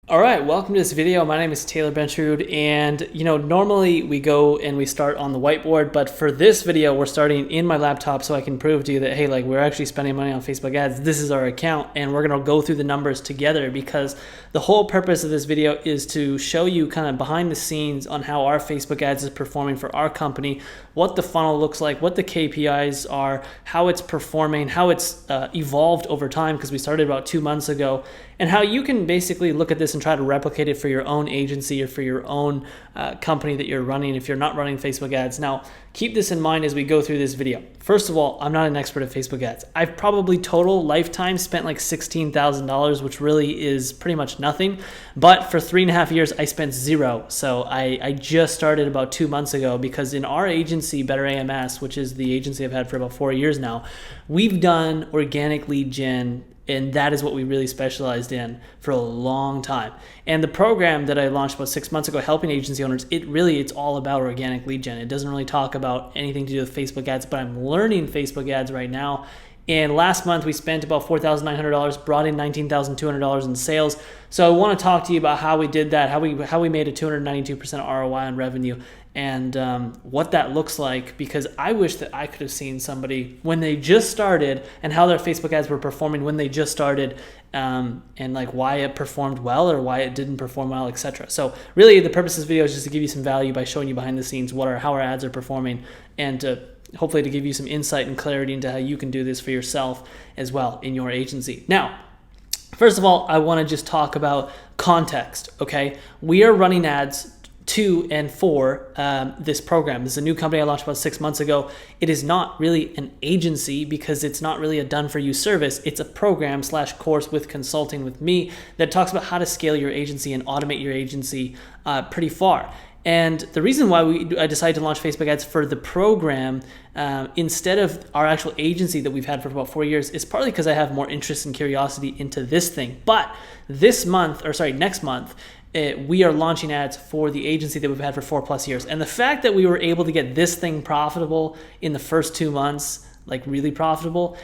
All right, welcome to this video. My name is Taylor Bentrud, and normally we go and we start on the whiteboard, but for this video, we're starting in my laptop so I can prove to you that, hey, like we're actually spending money on Facebook ads. This is our account, and we're gonna go through the numbers together because the whole purpose of this video is to show you kind of behind the scenes on how our Facebook ads is performing for our company, what the funnel looks like, what the KPIs are, how it's performing, how it's evolved over time because we started about 2 months ago, and how you can basically look at this and try to replicate it for your own agency or for your own company that you're running if you're not running Facebook ads. Now, keep this in mind as we go through this video. First of all, I'm not an expert at Facebook ads. I've probably total lifetime spent like $16,000, which really is pretty much nothing. But for 3.5 years, I spent zero. So I just started about 2 months ago because in our agency, Better AMS, which is the agency I've had for about 4 years now, we've done organic lead gen, and that is what we really specialized in for a long time. And the program that I launched about 6 months ago, helping agency owners, it's all about organic lead gen. It doesn't really talk about anything to do with Facebook ads, but I'm learning Facebook ads right now. And last month we spent about $4,900, brought in $19,200 in sales. So I want to talk to you about how we did that, how we made a 292% ROI on revenue, and what that looks like, because I wish that I could have seen somebody when they just started and how their Facebook ads were performing when they just started, and like why it performed well or why it didn't perform well, etc. So really the purpose of this video is just to give you some value by showing you behind the scenes how our ads are performing, and hopefully to give you some insight and clarity into how you can do this for yourself as well in your agency. Now, first of all, I want to just talk about context, okay? We are running ads to and for this program. This is a new company I launched about 6 months ago. It is not really an agency because it's not really a done-for-you service. It's a program/course with consulting with me that talks about how to scale your agency and automate your agency pretty far. And the reason why I decided to launch Facebook ads for the program instead of our actual agency that we've had for about 4 years is partly because I have more interest and curiosity into this thing. But next month, we are launching ads for the agency that we've had for 4+ years. And the fact that we were able to get this thing profitable in the first 2 months, like really profitable,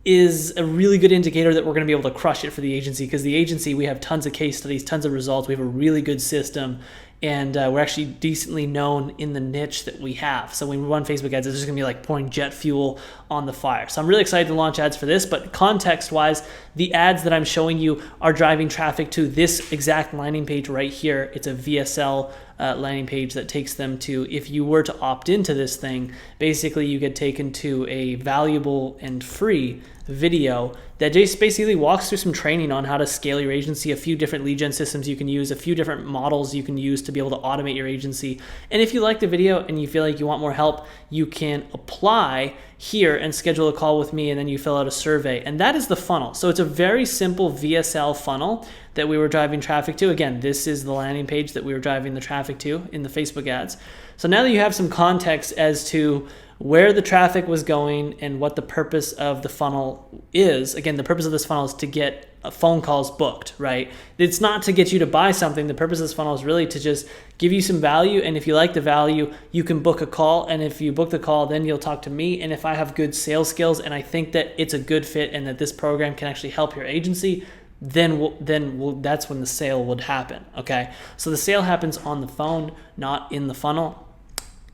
is a really good indicator that we're going to be able to crush it for the agency, because the agency, we have tons of case studies, tons of results. We have a really good system, and we're actually decently known in the niche that we have. So when we run Facebook ads, it's just going to be like pouring jet fuel on the fire. So I'm really excited to launch ads for this, but context-wise, the ads that I'm showing you are driving traffic to this exact landing page right here. It's a VSL landing page that takes them to, if you were to opt into this thing, basically you get taken to a valuable and free video that just basically walks through some training on how to scale your agency, a few different lead gen systems you can use, a few different models you can use to be able to automate your agency. And if you like the video and you feel like you want more help, you can apply here and schedule a call with me, and then you fill out a survey. And that is the funnel. So it's a very simple VSL funnel that we were driving traffic to. Again, this is the landing page that we were driving the traffic to in the Facebook ads. So now that you have some context as to where the traffic was going and what the purpose of the funnel is. Again, the purpose of this funnel is to get phone calls booked, right? It's not to get you to buy something. The purpose of this funnel is really to just give you some value, and if you like the value, you can book a call, and if you book the call, then you'll talk to me, and if I have good sales skills and I think that it's a good fit and that this program can actually help your agency, then that's when the sale would happen, okay? So the sale happens on the phone, not in the funnel.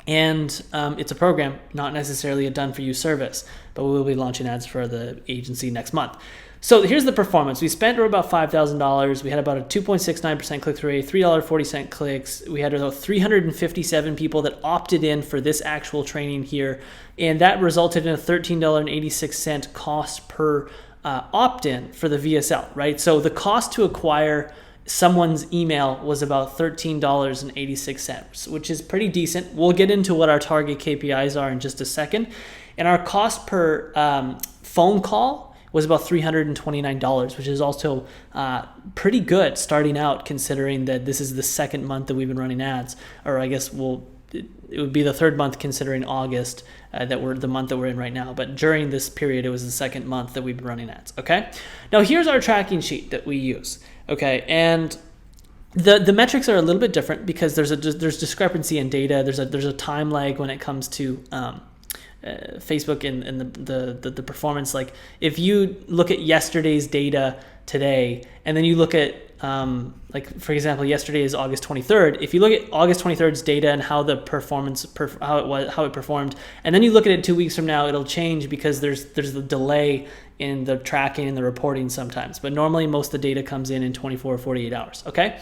And it's a program, not necessarily a done-for-you service, but we will be launching ads for the agency next month. So here's the performance. We spent about $5,000. We had about a 2.69% click-through rate, $3.40 clicks. We had about 357 people that opted in for this actual training here, and that resulted in a $13.86 cost per opt-in for the VSL, right? So the cost to acquire someone's email was about $13.86, which is pretty decent. We'll get into what our target KPIs are in just a second. And our cost per phone call was about $329, which is also pretty good starting out, considering that this is the second month that we've been running ads, or I guess it would be the third month considering August, the month that we're in right now. But during this period, it was the second month that we've been running ads, okay? Now here's our tracking sheet that we use, okay? And the metrics are a little bit different because there's discrepancy in data. There's a time lag when it comes to Facebook and the performance. Like if you look at yesterday's data today, and then you look at like for example, yesterday is August 23rd. If you look at August 23rd's data and how the how it performed, and then you look at it 2 weeks from now, it'll change because there's a delay in the tracking and the reporting sometimes. But normally most of the data comes in 24 or 48 hours. Okay.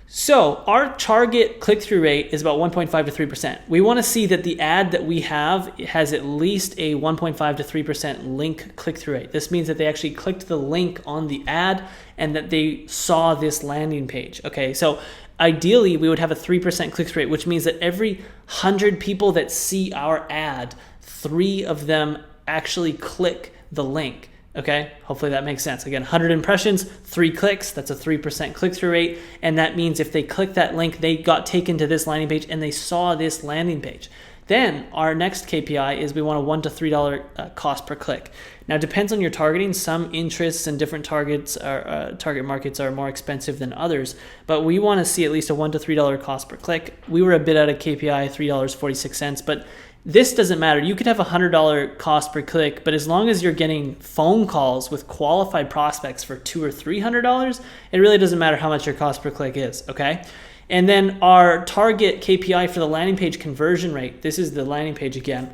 So our target click-through rate is about 1.5 to 3%. We want to see that the ad that we have has at least a 1.5 to 3% link click-through rate. This means that they actually clicked the link on the ad and that they saw this landing page. Okay, so ideally we would have a 3% click-through rate, which means that every 100 people that see our ad, 3 of them actually click the link. Okay, hopefully that makes sense. Again, 100 impressions, 3 clicks, that's a 3% click-through rate. And that means if they click that link, they got taken to this landing page and they saw this landing page. Then our next KPI is we want a $1 to $3 cost per click. Now, it depends on your targeting. Some interests and different target markets are more expensive than others, but we want to see at least a $1 to $3 cost per click. We were a bit out of KPI, $3.46, but this doesn't matter. You could have a $100 cost per click, but as long as you're getting phone calls with qualified prospects for $200 or $300, it really doesn't matter how much your cost per click is, okay? And then our target KPI for the landing page conversion rate, this is the landing page again,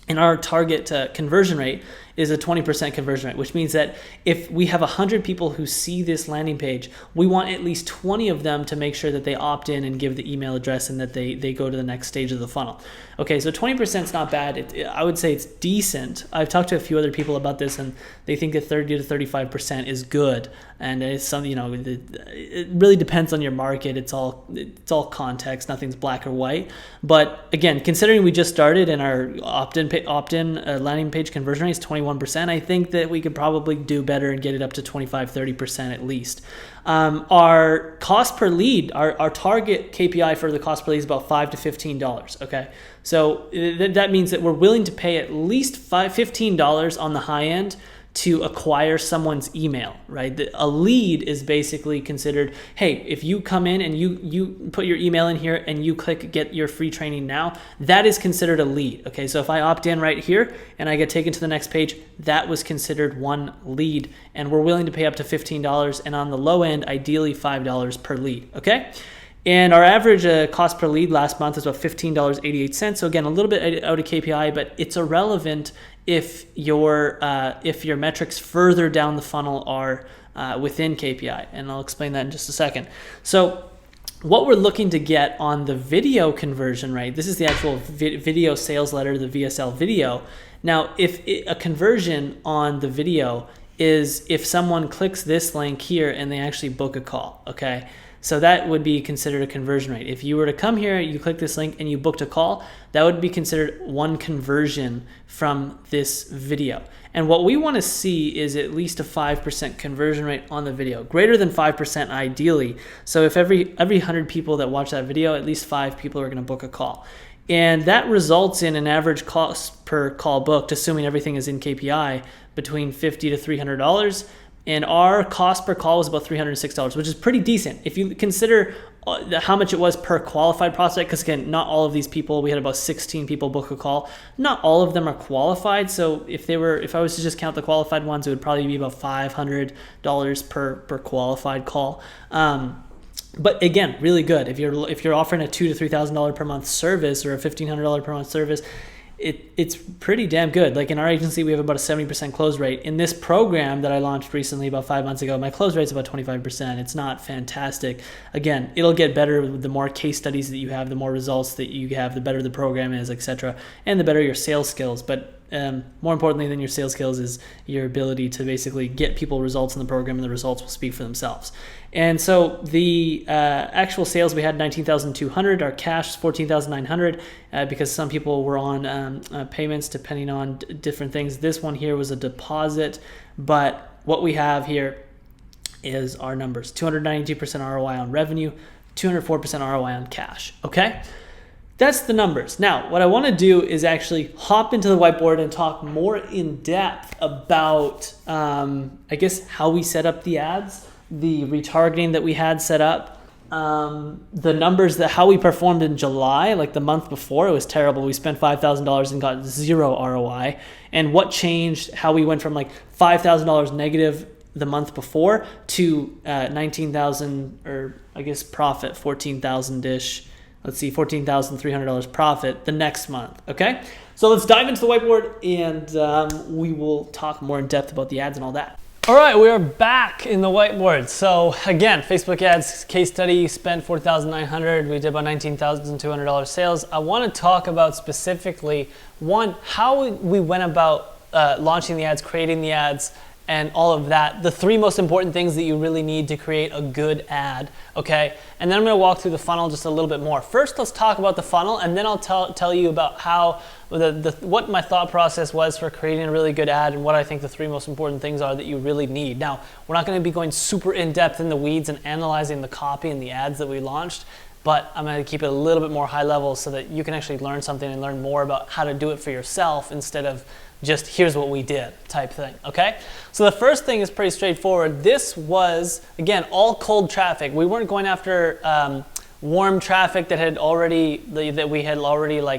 and our target conversion rate is a 20% conversion rate, which means that if we have 100 people who see this landing page, we want at least 20 of them to make sure that they opt in and give the email address and that they go to the next stage of the funnel. Okay, so 20% is not bad. I would say it's decent. I've talked to a few other people about this and they think that 30 to 35% is good. And it's something, it really depends on your market. It's all context. Nothing's black or white. But again, considering we just started and our opt-in landing page conversion rate is 21%, I think that we could probably do better and get it up to 25, 30% at least. Our cost per lead, our target KPI for the cost per lead is about $5 to $15. Okay, so that means that we're willing to pay at least $15 on the high end to acquire someone's email, right? A lead is basically considered, hey, if you come in and you put your email in here and you click get your free training now, that is considered a lead. Okay, so if I opt in right here and I get taken to the next page, that was considered one lead, and we're willing to pay up to $15, and on the low end, ideally $5 per lead, okay? And our average cost per lead last month was about $15.88. So again, a little bit out of KPI, but it's irrelevant if your metrics further down the funnel are within KPI. And I'll explain that in just a second. So what we're looking to get on the video conversion rate, this is the actual video sales letter, the VSL video. Now, if a conversion on the video is if someone clicks this link here and they actually book a call, okay? So that would be considered a conversion rate. If you were to come here, you click this link and you booked a call, that would be considered one conversion from this video. And what we want to see is at least a 5% conversion rate on the video, greater than 5% ideally. So if every 100 people that watch that video, at least 5 people are going to book a call. And that results in an average cost per call booked, assuming everything is in KPI, between $50 to $300. And our cost per call was about $306, which is pretty decent. If you consider how much it was per qualified prospect, because again, not all of these people, we had about 16 people book a call. Not all of them are qualified. So if I was to just count the qualified ones, it would probably be about $500 per qualified call. But again, really good. If you're offering a $2,000 to $3,000 per month service or a $1,500 per month service, it's pretty damn good. Like in our agency, we have about a 70% close rate. In this program that I launched recently about 5 months ago, my close rate is about 25%. It's not fantastic. Again, it'll get better the more case studies that you have, the more results that you have, the better the program is, etc., and the better your sales skills. But more importantly than your sales skills is your ability to basically get people results in the program, and the results will speak for themselves. And so the actual sales, we had 19,200. Our cash is 14,900 because some people were on payments depending on different things. This one here was a deposit, but what we have here is our numbers: 292% ROI on revenue, 204% ROI on cash. Okay. That's the numbers. Now, what I want to do is actually hop into the whiteboard and talk more in depth about, I guess, how we set up the ads, the retargeting that we had set up, the numbers, how we performed in July, like the month before. It was terrible. We spent $5,000 and got 0 ROI. And what changed, how we went from like $5,000 negative the month before to 19,000, or I guess profit 14,000-ish. Let's see, $14,300 profit the next month. Okay, so let's dive into the whiteboard, and we will talk more in depth about the ads and all that. All right, we are back in the whiteboard. So again, Facebook ads case study, spent $4,900. We did about $19,200 sales. I want to talk about specifically, one, how we went about launching the ads, creating the ads, and all of that. The three most important things that you really need to create a good ad, okay? And then I'm gonna walk through the funnel just a little bit more. First, let's talk about the funnel, and then I'll tell you about how what my thought process was for creating a really good ad and what I think the three most important things are that you really need. Now, we're not gonna be going super in-depth in the weeds and analyzing the copy and the ads that we launched, but I'm gonna keep it a little bit more high level so that you can actually learn something and learn more about how to do it for yourself instead of just here's what we did type thing, okay? So the first thing is pretty straightforward. This was, again, all cold traffic. We weren't going after warm traffic that we had already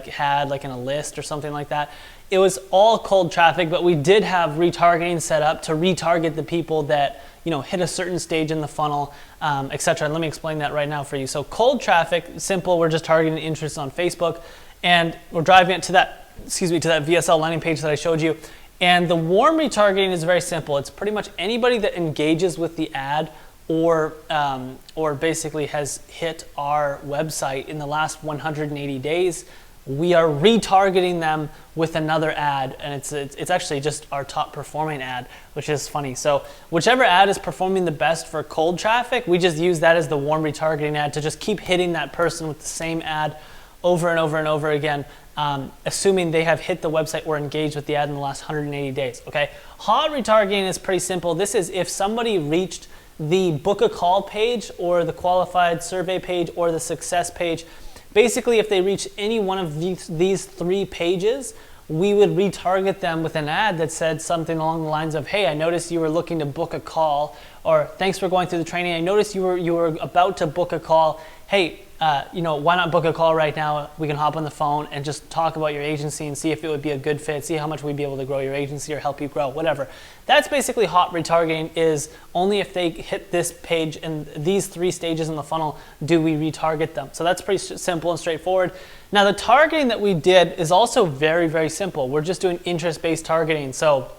had in a list or something like that. It was all cold traffic, but we did have retargeting set up to retarget the people that hit a certain stage in the funnel, etc. And let me explain that right now for you. So cold traffic, simple, we're just targeting interest on Facebook, and we're driving it to that VSL landing page that I showed you. And the warm retargeting is very simple. It's pretty much anybody that engages with the ad or basically has hit our website in the last 180 days. We are retargeting them with another ad, and it's actually just our top performing ad, which is funny. So whichever ad is performing the best for cold traffic, we just use that as the warm retargeting ad to just keep hitting that person with the same ad over and over and over again, assuming they have hit the website or engaged with the ad in the last 180 days, okay? Hot retargeting is pretty simple. This is if somebody reached the book a call page or the qualified survey page or the success page. Basically, if they reach any one of these three pages, we would retarget them with an ad that said something along the lines of, hey, I noticed you were looking to book a call, or thanks for going through the training. I noticed you were about to book a call. Hey, why not book a call right now? We can hop on the phone and just talk about your agency and see if it would be a good fit, see how much we'd be able to grow your agency or help you grow, whatever. That's basically hot retargeting, is only if they hit this page and these three stages in the funnel do we retarget them. So that's pretty simple and straightforward. Now the targeting that we did is also very, very simple. We're just doing interest-based targeting. So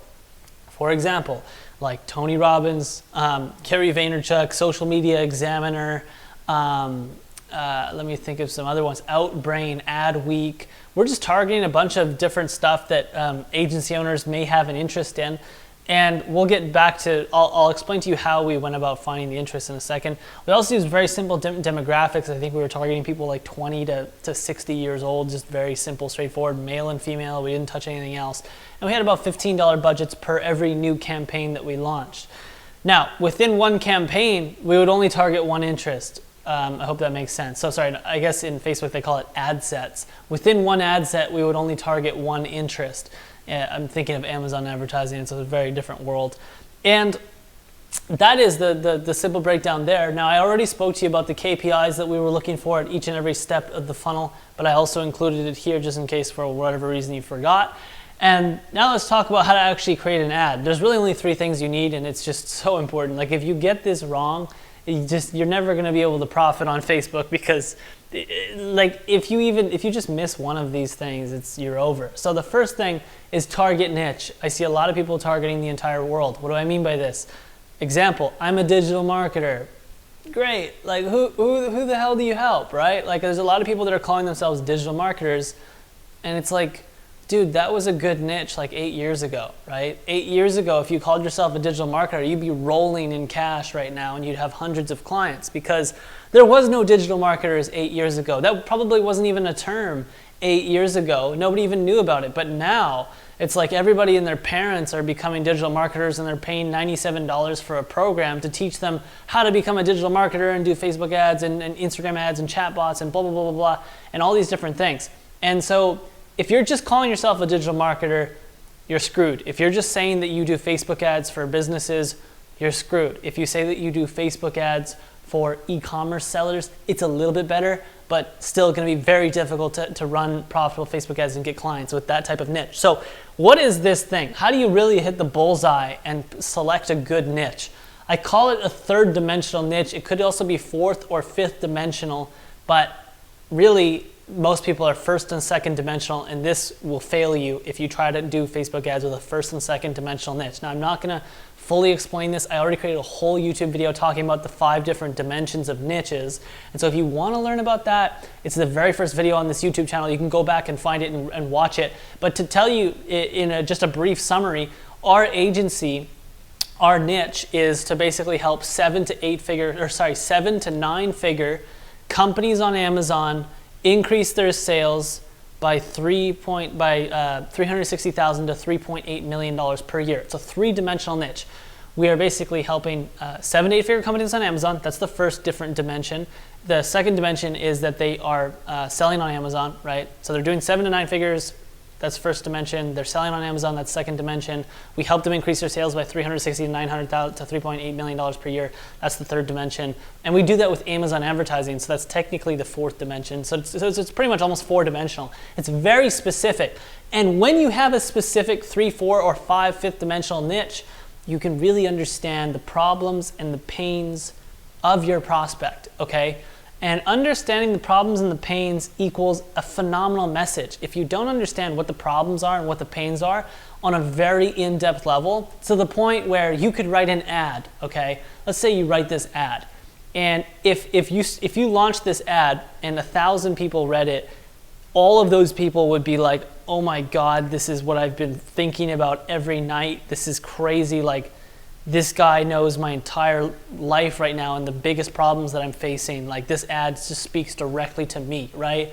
for example, like Tony Robbins, Gary Vaynerchuk, Social Media Examiner, let me think of some other ones, Outbrain, Adweek. We're just targeting a bunch of different stuff that agency owners may have an interest in. And we'll get back to, I'll explain to you how we went about finding the interest in a second. We also use very simple demographics. I think we were targeting people like 20 to 60 years old, just very simple, straightforward, male and female. We didn't touch anything else. And we had about $15 budgets per every new campaign that we launched. Now, within one campaign, we would only target one interest. I hope that makes sense. So sorry, I guess in Facebook they call it ad sets. Within one ad set, we would only target one interest. I'm thinking of Amazon advertising. It's a very different world. And that is the simple breakdown there. Now, I already spoke to you about the KPIs that we were looking for at each and every step of the funnel, but I also included it here just in case for whatever reason you forgot. And now let's talk about how to actually create an ad. There's really only three things you need, and it's just so important. Like if you get this wrong, you're never going to be able to profit on Facebook, because like if you just miss one of these things, you're over. So the first thing is target niche. I see a lot of people targeting the entire world. What do I mean by this? Example, I'm a digital marketer. Great. Like who the hell do you help, right? Like there's a lot of people that are calling themselves digital marketers, and it's like, dude, that was a good niche like 8 years ago, right? 8 years ago, if you called yourself a digital marketer, you'd be rolling in cash right now and you'd have hundreds of clients, because there was no digital marketers 8 years ago. That probably wasn't even a term 8 years ago. Nobody even knew about it. But now it's like everybody and their parents are becoming digital marketers, and they're paying $97 for a program to teach them how to become a digital marketer and do Facebook ads and Instagram ads and chatbots and blah, blah, blah, blah, blah, and all these different things. And so if you're just calling yourself a digital marketer, you're screwed. If you're just saying that you do Facebook ads for businesses, you're screwed. If you say that you do Facebook ads for e-commerce sellers, it's a little bit better, but still going to be very difficult to run profitable Facebook ads and get clients with that type of niche. So what is this thing? How do you really hit the bullseye and select a good niche? I call it a third dimensional niche. It could also be fourth or fifth dimensional, but really most people are first and second dimensional, and this will fail you if you try to do Facebook ads with a first and second dimensional niche. Now, I'm not going to fully explain this. I already created a whole YouTube video talking about the 5 different dimensions of niches. And so if you want to learn about that, it's the very first video on this YouTube channel. You can go back and find it and watch it. But to tell you in just a brief summary, our agency, our niche is to basically help 7 to 9 figure companies on Amazon increase their sales by $360,000 to $3.8 million per year. It's a 3-dimensional niche. We are basically helping 7 to 8 figure companies on Amazon. That's the first different dimension. The second dimension is that they are selling on Amazon, right? So they're doing 7 to 9 figures. That's first dimension. They're selling on Amazon. That's second dimension. We help them increase their sales by $360,000 to $900,000 to $3.8 million per year. That's the third dimension. And we do that with Amazon advertising. So that's technically the fourth dimension. So it's pretty much almost 4-dimensional. It's very specific. And when you have a specific 3, 4, or 5 fifth dimensional niche, you can really understand the problems and the pains of your prospect, okay? And understanding the problems and the pains equals a phenomenal message. If you don't understand what the problems are and what the pains are on a very in-depth level, to the point where you could write an ad, okay? Let's say you write this ad. And if you launch this ad and 1,000 people read it, all of those people would be like, oh my God, this is what I've been thinking about every night. This is crazy. Like, this guy knows my entire life right now and the biggest problems that I'm facing. Like, this ad just speaks directly to me, right?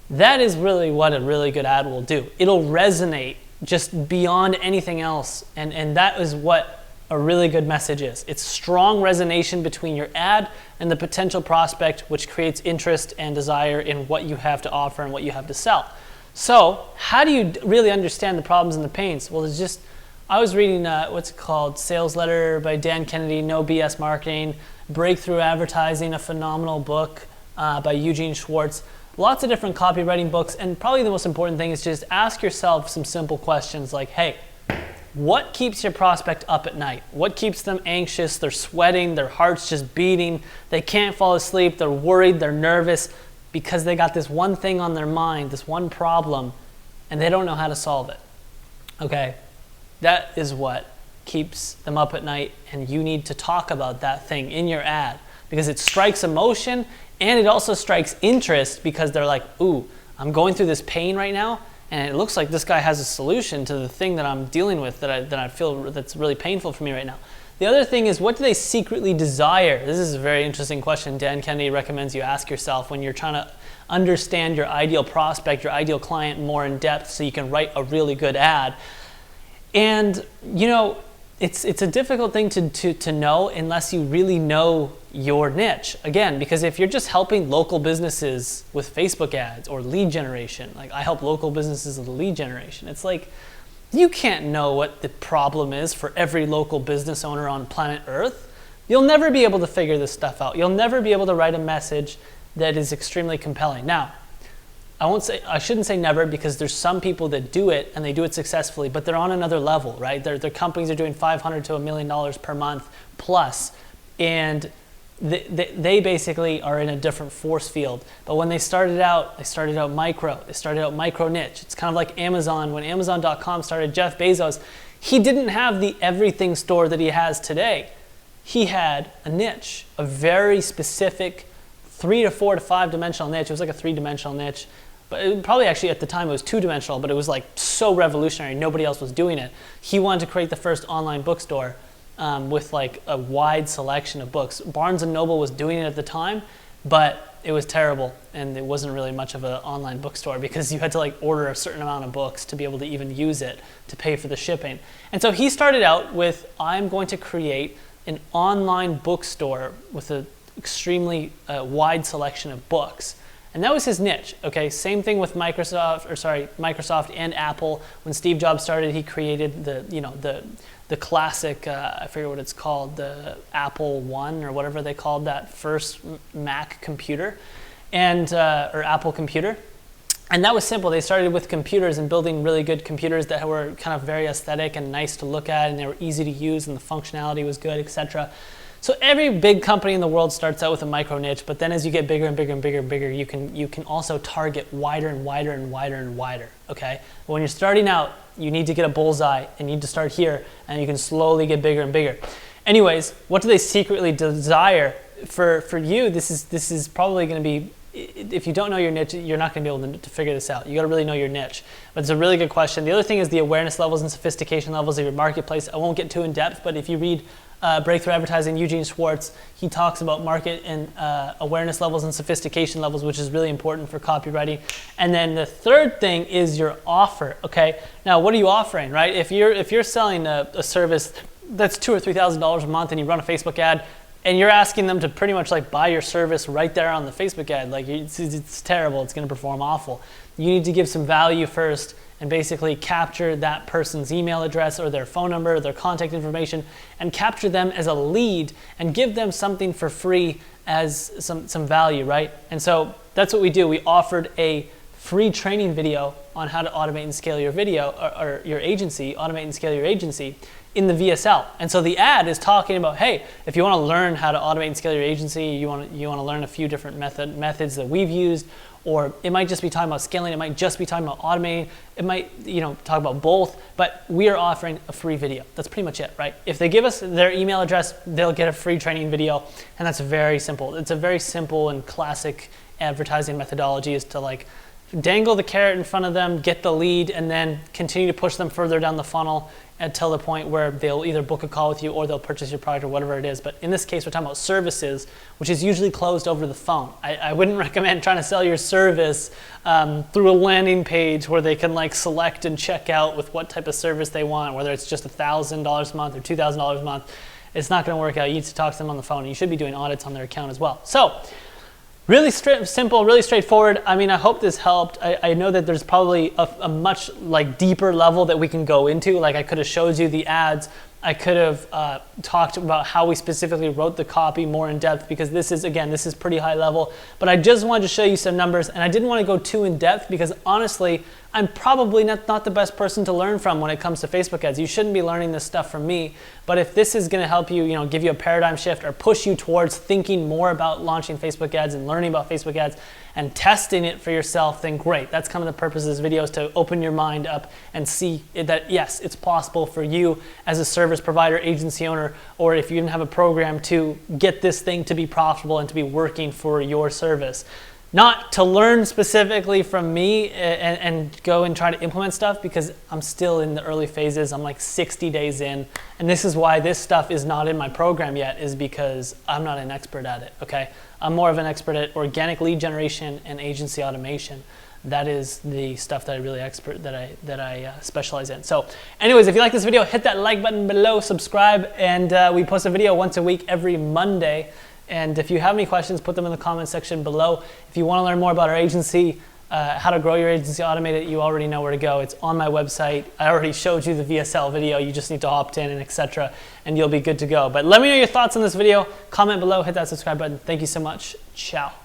That is really what a really good ad will do. It'll resonate just beyond anything else. And that is what a really good message is. It's strong resonation between your ad and the potential prospect, which creates interest and desire in what you have to offer and what you have to sell. So how do you really understand the problems and the pains? Well, it's just, I was reading, what's it called? Sales Letter by Dan Kennedy, No BS Marketing, Breakthrough Advertising, a phenomenal book by Eugene Schwartz. Lots of different copywriting books, and probably the most important thing is just ask yourself some simple questions like, hey, what keeps your prospect up at night? What keeps them anxious? They're sweating, their heart's just beating, they can't fall asleep, they're worried, they're nervous, because they got this one thing on their mind, this one problem, and they don't know how to solve it, okay? That is what keeps them up at night, and you need to talk about that thing in your ad because it strikes emotion and it also strikes interest because they're like, ooh, I'm going through this pain right now and it looks like this guy has a solution to the thing that I'm dealing with that I feel that's really painful for me right now. The other thing is, what do they secretly desire? This is a very interesting question Dan Kennedy recommends you ask yourself when you're trying to understand your ideal prospect, your ideal client more in depth so you can write a really good ad. And, you know, it's a difficult thing to know unless you really know your niche. Again, because if you're just helping local businesses with Facebook ads or lead generation, like I help local businesses with lead generation, it's like you can't know what the problem is for every local business owner on planet Earth. You'll never be able to figure this stuff out. You'll never be able to write a message that is extremely compelling. Now, I shouldn't say never, because there's some people that do it and they do it successfully, but they're on another level, right? Their companies are doing $500 to $1 million per month plus, and they basically are in a different force field. But when they started out micro. They started out micro niche. It's kind of like Amazon. When Amazon.com started, Jeff Bezos, he didn't have the everything store that he has today. He had a niche, a very specific 3 to 4 to 5 dimensional niche. It was like a 3-dimensional niche. But probably actually at the time it was 2-dimensional, but it was like so revolutionary, nobody else was doing it. He wanted to create the first online bookstore with like a wide selection of books. Barnes & Noble was doing it at the time, but it was terrible and it wasn't really much of an online bookstore because you had to like order a certain amount of books to be able to even use it to pay for the shipping. And so he started out with, I'm going to create an online bookstore with an extremely wide selection of books. And that was his niche, okay? Same thing with Microsoft and Apple. When Steve Jobs started, he created the the classic, I forget what it's called, the Apple One or whatever they called that first Mac computer, and or Apple computer. And that was simple. They started with computers and building really good computers that were kind of very aesthetic and nice to look at, and they were easy to use, and the functionality was good, etc. So every big company in the world starts out with a micro niche, but then as you get bigger and bigger and bigger and bigger, you can also target wider and wider and wider and wider, okay? But when you're starting out, you need to get a bullseye and you need to start here, and you can slowly get bigger and bigger. Anyways, what do they secretly desire? For you, this is probably going to be, if you don't know your niche, you're not going to be able to figure this out. You got to really know your niche. But it's a really good question. The other thing is the awareness levels and sophistication levels of your marketplace. I won't get too in depth, but if you read Breakthrough Advertising, Eugene Schwartz, he talks about market and awareness levels and sophistication levels, which is really important for copywriting. And then the third thing is your offer. Okay, now what are you offering, right? If you're selling a service that's $2,000 or $3,000 a month, and you run a Facebook ad, and you're asking them to pretty much like buy your service right there on the Facebook ad, like it's terrible, it's going to perform awful. You need to give some value first and basically capture that person's email address or their phone number, their contact information, and capture them as a lead and give them something for free as some value, right? And so that's what we do. We offered a free training video on how to automate and scale your video or your agency, automate and scale your agency in the VSL. And so the ad is talking about, hey, if you want to learn how to automate and scale your agency, you want to learn a few different methods that we've used, or it might just be talking about scaling, it might just be talking about automating, it might, talk about both, but we are offering a free video. That's pretty much it, right? If they give us their email address, they'll get a free training video, and that's very simple. It's a very simple and classic advertising methodology, is to like dangle the carrot in front of them, get the lead, and then continue to push them further down the funnel until the point where they'll either book a call with you or they'll purchase your product or whatever it is. But in this case, we're talking about services, which is usually closed over the phone. I wouldn't recommend trying to sell your service through a landing page where they can like select and check out with what type of service they want, whether it's just $1,000 a month or $2,000 a month. It's not going to work out. You need to talk to them on the phone, and you should be doing audits on their account as well. So really simple, really straightforward. I mean, I hope this helped. I know that there's probably a much like deeper level that we can go into. Like I could have showed you the ads. I could have talked about how we specifically wrote the copy more in depth, because this is pretty high level. But I just wanted to show you some numbers, and I didn't want to go too in depth because honestly, I'm probably not the best person to learn from when it comes to Facebook ads. You shouldn't be learning this stuff from me. But if this is going to help you, give you a paradigm shift or push you towards thinking more about launching Facebook ads and learning about Facebook ads and testing it for yourself, then great. That's kind of the purpose of this video, is to open your mind up and see that yes, it's possible for you as a service provider, agency owner, or if you didn't have a program, to get this thing to be profitable and to be working for your service. Not to learn specifically from me and go and try to implement stuff, because I'm still in the early phases. I'm like 60 days in, and this is why this stuff is not in my program yet, is because I'm not an expert at it, okay? I'm more of an expert at organic lead generation and agency automation. That is the stuff that I specialize in. So anyways, if you like this video, hit that like button below, subscribe, and we post a video once a week every Monday. And if you have any questions, put them in the comment section below. If you want to learn more about our agency, how to grow your agency, automate it, you already know where to go. It's on my website. I already showed you the VSL video. You just need to opt in and etc. and you'll be good to go. But let me know your thoughts on this video. Comment below, hit that subscribe button. Thank you so much. Ciao.